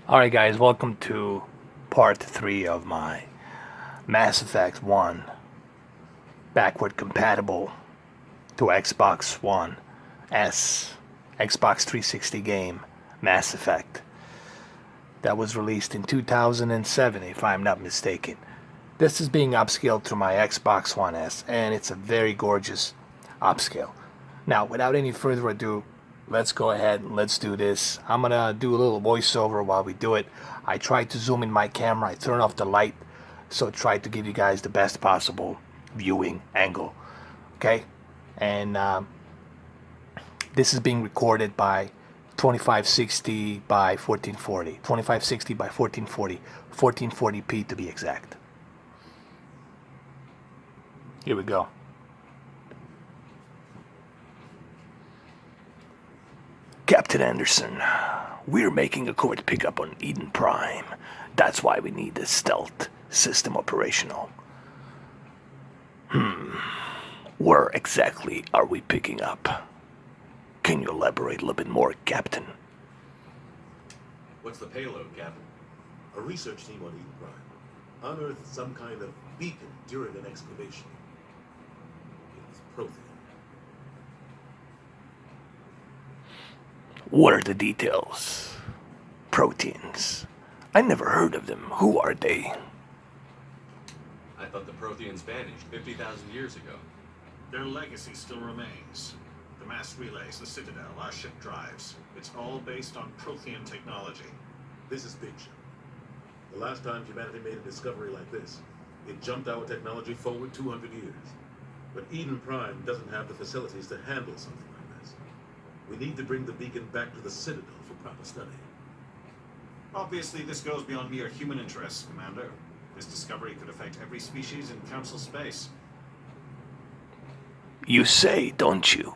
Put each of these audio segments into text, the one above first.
Alright guys, welcome to part 3 of my Mass Effect 1 backward compatible to Xbox One S Xbox 360 game Mass Effect that was released in 2007 if I'm not mistaken. This is being upscaled through my Xbox One S and it's a very gorgeous upscale. Now without any further ado, let's go ahead and let's do this. I'm gonna do a little voiceover while we do it. I tried to zoom in my camera, I turned off the light, so try to give you guys the best possible viewing angle. Okay? And this is being recorded by 2560 by 1440. 2560 by 1440. 1440p to be exact. Here we go. Captain Anderson, we're making a court pickup on Eden Prime. That's why we need the stealth system operational. Where exactly are we picking up? Can you elaborate a little bit more, Captain? What's the payload, Captain? A research team on Eden Prime unearthed some kind of beacon during an excavation. It was Prothean. What are the details? Proteins. I never heard of them. Who are they? I thought the Protheans vanished 50,000 years ago. Their legacy still remains. The mass relays, the Citadel, our ship drives. It's all based on Prothean technology. This is big ship. The last time humanity made a discovery like this, it jumped our technology forward 200 years. But Eden Prime doesn't have the facilities to handle something like this. We need to bring the beacon back to the Citadel for proper study. Obviously, this goes beyond mere human interests, Commander. This discovery could affect every species in Council space. You say, don't you?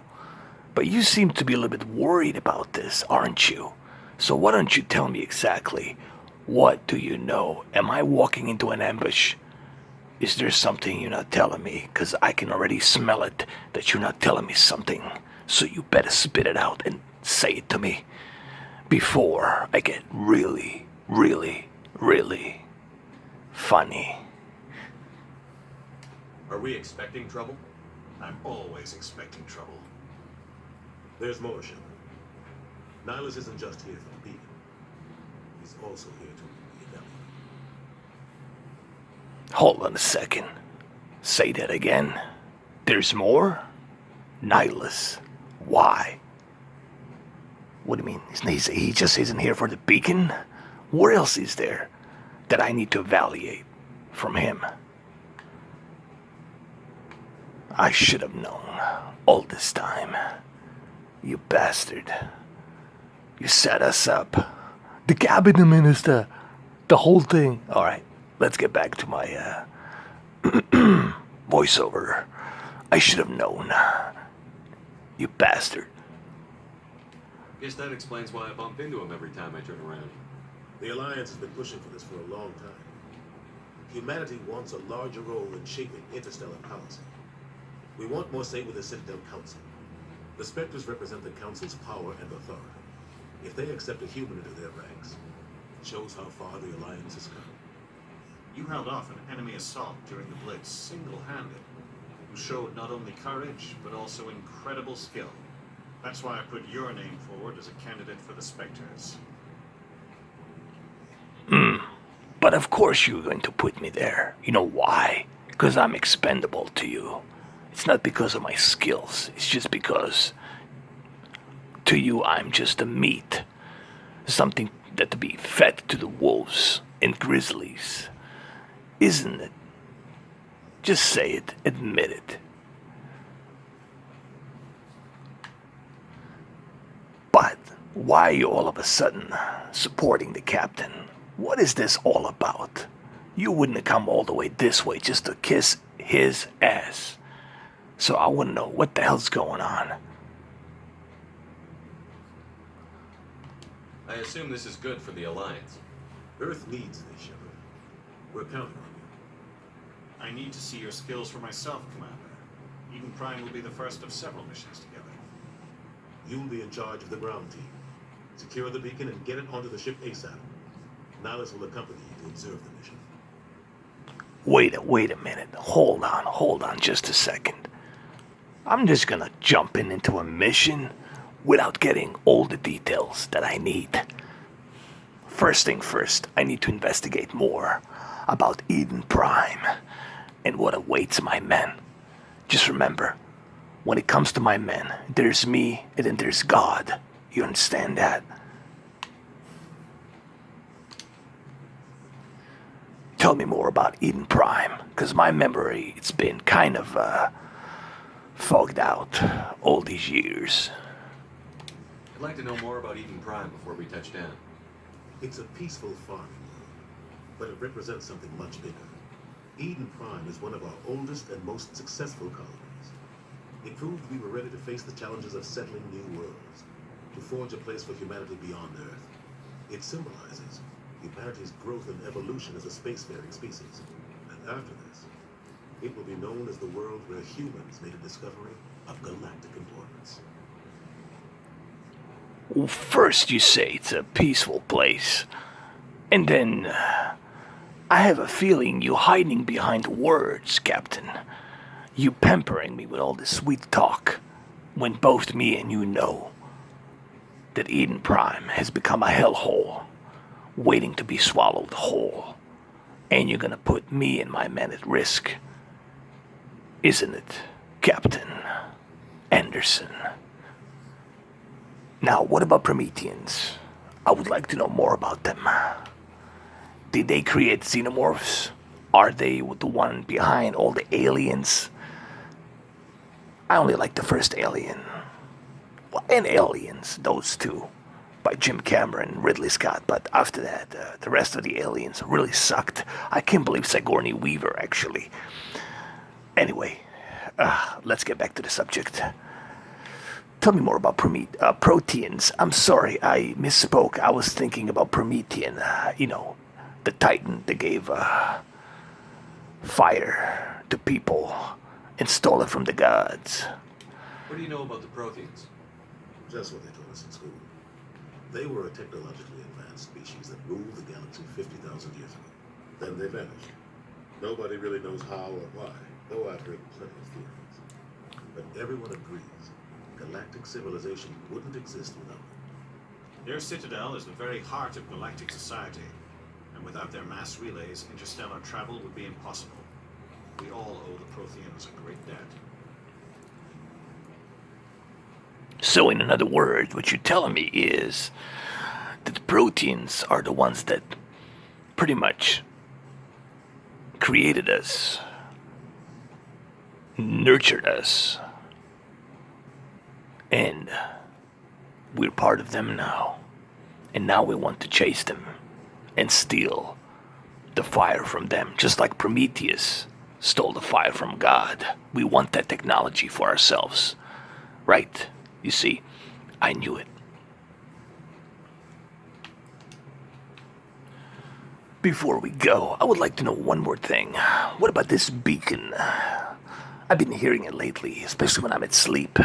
But you seem to be a little bit worried about this, aren't you? So why don't you tell me exactly, what do you know? Am I walking into an ambush? Is there something you're not telling me? Because I can already smell it, that you're not telling me something. So you better spit it out and say it to me before I get really, really, really funny. Are we expecting trouble? I'm always expecting trouble. There's more, Shepard. Nihilus isn't just here for the beacon. He's also here to rebel. Hold on a second. Say that again. There's more? Nihilus. Why? What do you mean? He just isn't here for the beacon? What else is there that I need to evaluate from him? I should have known all this time. You bastard. You set us up. The cabinet minister. The whole thing. Alright, let's get back to my voiceover. I should have known. You bastard. Guess that explains why I bump into him every time I turn around. The Alliance has been pushing for this for a long time. Humanity wants a larger role in shaping interstellar policy. We want more say with the Citadel Council. The Spectres represent the Council's power and authority. If they accept a human into their ranks, it shows how far the Alliance has come. You held off an enemy assault during the Blitz single-handed. You showed not only courage, but also incredible skill. That's why I put your name forward as a candidate for the Spectres. But of course you're going to put me there. You know why? Because I'm expendable to you. It's not because of my skills. It's just because to you I'm just a meat. Something that to be fed to the wolves and grizzlies. Isn't it? Just say it. Admit it. But why are you all of a sudden supporting the captain? What is this all about? You wouldn't have come all the way this way just to kiss his ass. So I want to know what the hell's going on. I assume this is good for the Alliance. Earth needs this, Shepard. We're counting on you. I need to see your skills for myself, Commander. Eden Prime will be the first of several missions together. You'll be in charge of the ground team. Secure the beacon and get it onto the ship ASAP. Nihilus will accompany you to observe the mission. Wait a minute. Hold on just a second. I'm just gonna jump into a mission without getting all the details that I need. First thing first, I need to investigate more about Eden Prime and what awaits my men. Just remember, when it comes to my men, there's me and then there's God. You understand that? Tell me more about Eden Prime, because my memory, it's been kind of fogged out all these years. I'd like to know more about Eden Prime before we touch down. It's a peaceful farming world, but it represents something much bigger. Eden Prime is one of our oldest and most successful colonies. It proved we were ready to face the challenges of settling new worlds, to forge a place for humanity beyond Earth. It symbolizes humanity's growth and evolution as a spacefaring species. And after this, it will be known as the world where humans made a discovery of galactic importance. Well, first you say it's a peaceful place, and then I have a feeling you hiding behind words, Captain. You pampering me with all this sweet talk, when both me and you know that Eden Prime has become a hellhole, waiting to be swallowed whole. And you're gonna put me and my men at risk, isn't it, Captain Anderson? Now, what about Prometheans? I would like to know more about them. Did they create xenomorphs? Are they the one behind all the aliens? I only like the first Alien. Well, and Aliens, those two, by Jim Cameron and Ridley Scott. But after that, the rest of the aliens really sucked. I can't believe Sigourney Weaver, actually. Anyway, let's get back to the subject. Tell me more about Protheans. I'm sorry, I misspoke. I was thinking about Promethean. The Titan that gave fire to people and stole it from the gods. What do you know about the Protheans? Just what they told us in school. They were a technologically advanced species that ruled the galaxy 50,000 years ago. Then they vanished. Nobody really knows how or why, though I've heard plenty of theories. But everyone agrees galactic civilization wouldn't exist without them. Their citadel is the very heart of galactic society, and without their mass relays, interstellar travel would be impossible. We all owe the Protheans a great debt. So in other words, what you're telling me is that the Protheans are the ones that pretty much created us, nurtured us, and we're part of them now. And now we want to chase them and steal the fire from them, just like Prometheus stole the fire from God. We want that technology for ourselves, right? You see, I knew it. Before we go, I would like to know one more thing. What about this beacon? I've been hearing it lately, especially when I'm at sleep.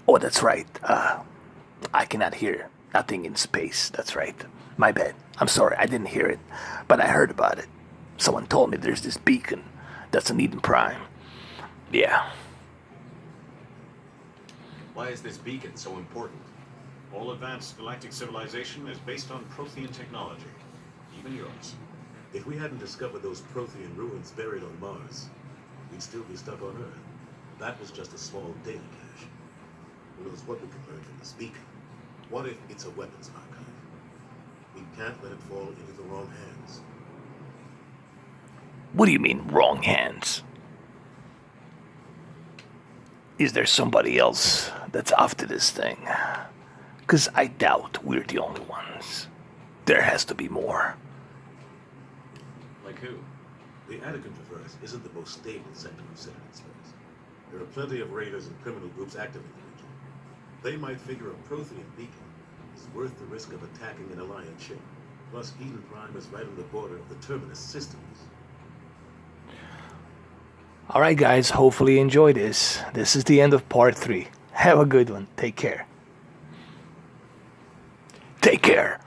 Oh, that's right. I cannot hear nothing in space. That's right. My bad. I'm sorry, I didn't hear it, but I heard about it. Someone told me there's this beacon that's an Eden Prime. Yeah. Why is this beacon so important? All advanced galactic civilization is based on Prothean technology, even yours. If we hadn't discovered those Prothean ruins buried on Mars, we'd still be stuck on Earth. That was just a small data cache. Who knows what we could learn from this beacon? What if it's a weapons archive? We can't let it fall into the wrong hands. What do you mean, wrong hands? Is there somebody else that's after this thing? Because I doubt we're the only ones. There has to be more. Like who? The Attican Traverse isn't the most stable sector of Citizen space. There are plenty of raiders and criminal groups active in the region. They might figure a Prothean beacon is worth the risk of attacking an Alliance ship. Plus, Eden Prime is right on the border of the Terminus systems. Alright guys, hopefully you enjoyed this. This is the end of part 3. Have a good one. Take care. Take care.